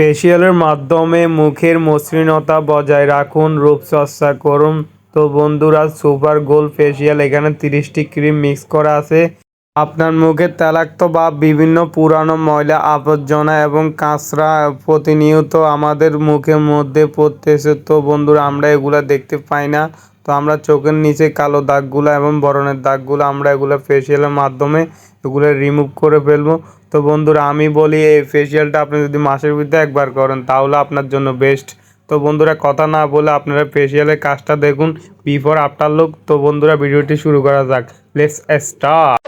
ফেসিয়ালের মাধ্যমে মুখের মসৃণতা বজায় রাখুন, রূপচর্চা করুন। তো বন্ধুরা, সুপার গোল্ড ফেসিয়াল এখানে 30টি ক্রিম মিক্স করা আছে। আপনার মুখের তৈলাক্ত বা বিভিন্ন পুরানো ময়লা আবর্জনা এবং কাঁচরা প্রতিনিয়ত আমাদের মুখের মধ্যে পড়তেছে। তো বন্ধুরা, আমরা এগুলা দেখতে পাই না। তো আমরা চোখের নিচে কালো দাগগুলো এবং বরণের দাগগুলো আমরা এগুলো ফেসিয়ালের মাধ্যমে এগুলো রিমুভ করে ফেলবো। তো বন্ধুরা, আমি বলি এই ফেসিয়ালটা আপনি যদি মাসের ভিতরে একবার করেন তাহলে আপনার জন্য বেস্ট। তো বন্ধুরা, কথা না বলে আপনারা ফেসিয়ালের কাজটা দেখুন, বিফোর আফটার লুক। তো বন্ধুরা, ভিডিওটি শুরু করা যাক। Let's start.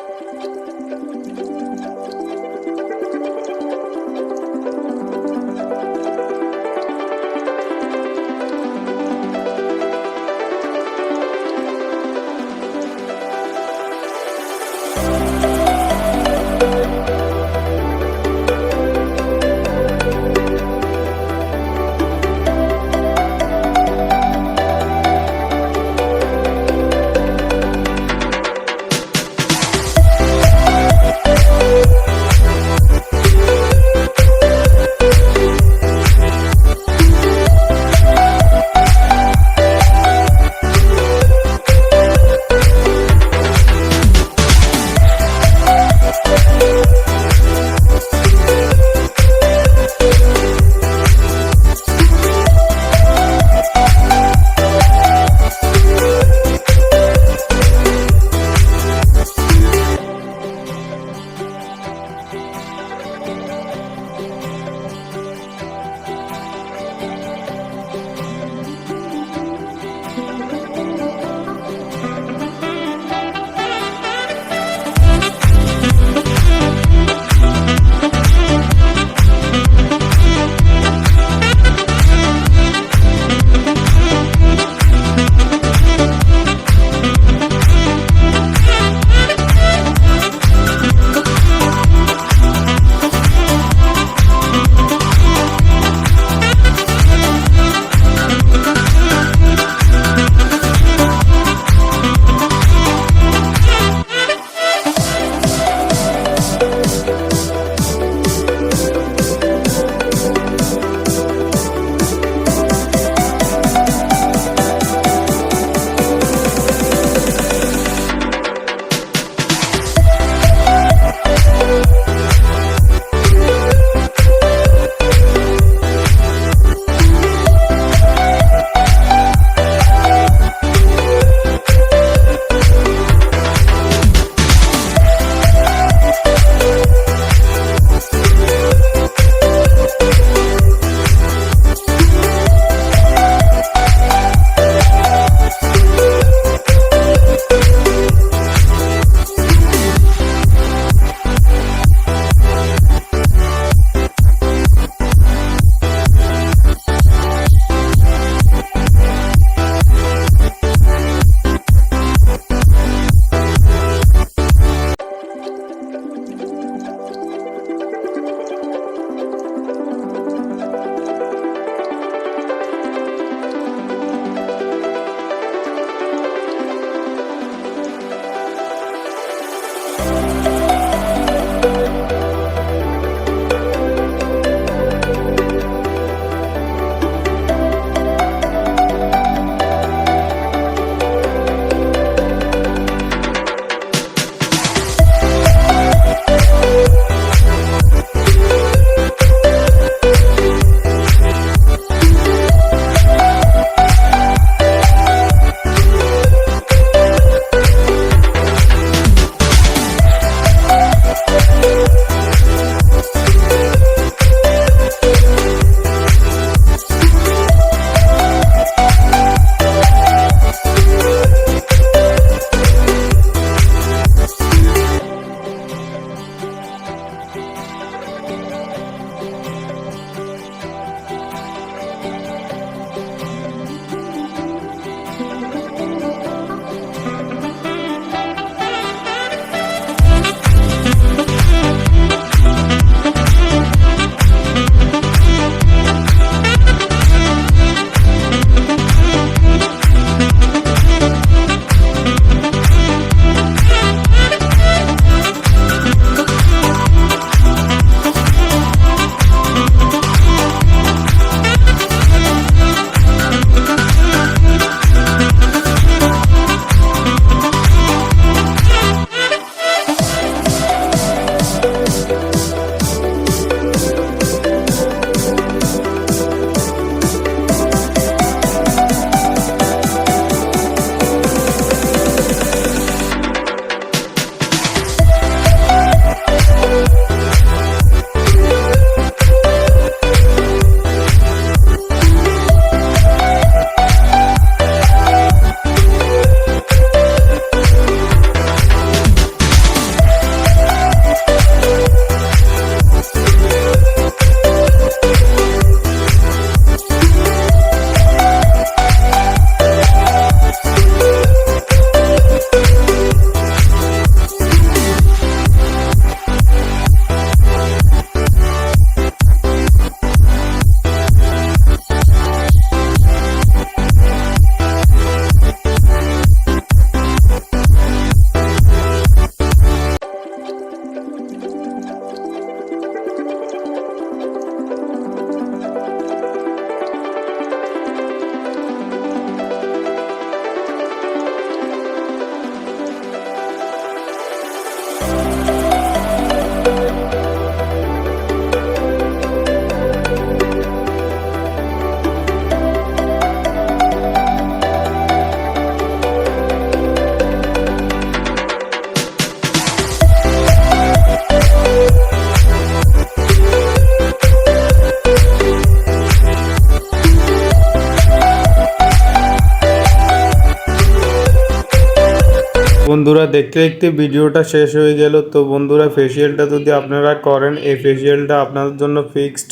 বন্ধুরা দেখতে দেখতে ভিডিওটা শেষ হয়ে গেল। তো বন্ধুরা ফেসিয়ালটা যদি আপনারা করেন, এই ফেসিয়ালটা আপনাদের জন্য ফিক্সড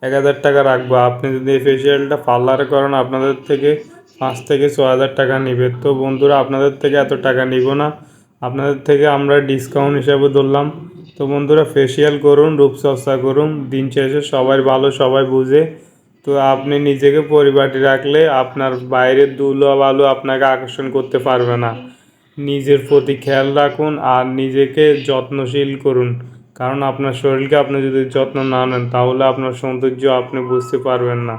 1000 টাকা রাখবো। আপনি যদি এই ফেসিয়ালটা পার্লারে করেন আপনাদের থেকে 5 থেকে 6000 টাকা নেবে। তো বন্ধুরা আপনাদের থেকে এত টাকা নিব না, আপনাদের থেকে আমরা ডিসকাউন্ট হিসাবে ধরলাম। তো বন্ধুরা ফেসিয়াল করুন, রূপচর্চা করুন, দিন শেষে সবাই ভালো সবাই বুঝে। তো আপনি নিজেকে পরিপাটি রাখলে আপনার বাইরের ধুলো বালু আপনাকে আকর্ষণ করতে পারবে না। নিজের প্রতি খেয়াল রাখুন আর নিজেকে যত্নশীল করুন, কারণ আপনার শরীরকে আপনি যদি যত্ন না নেন তাহলে আপনার সৌন্দর্য আপনি বুঝতে পারবেন না।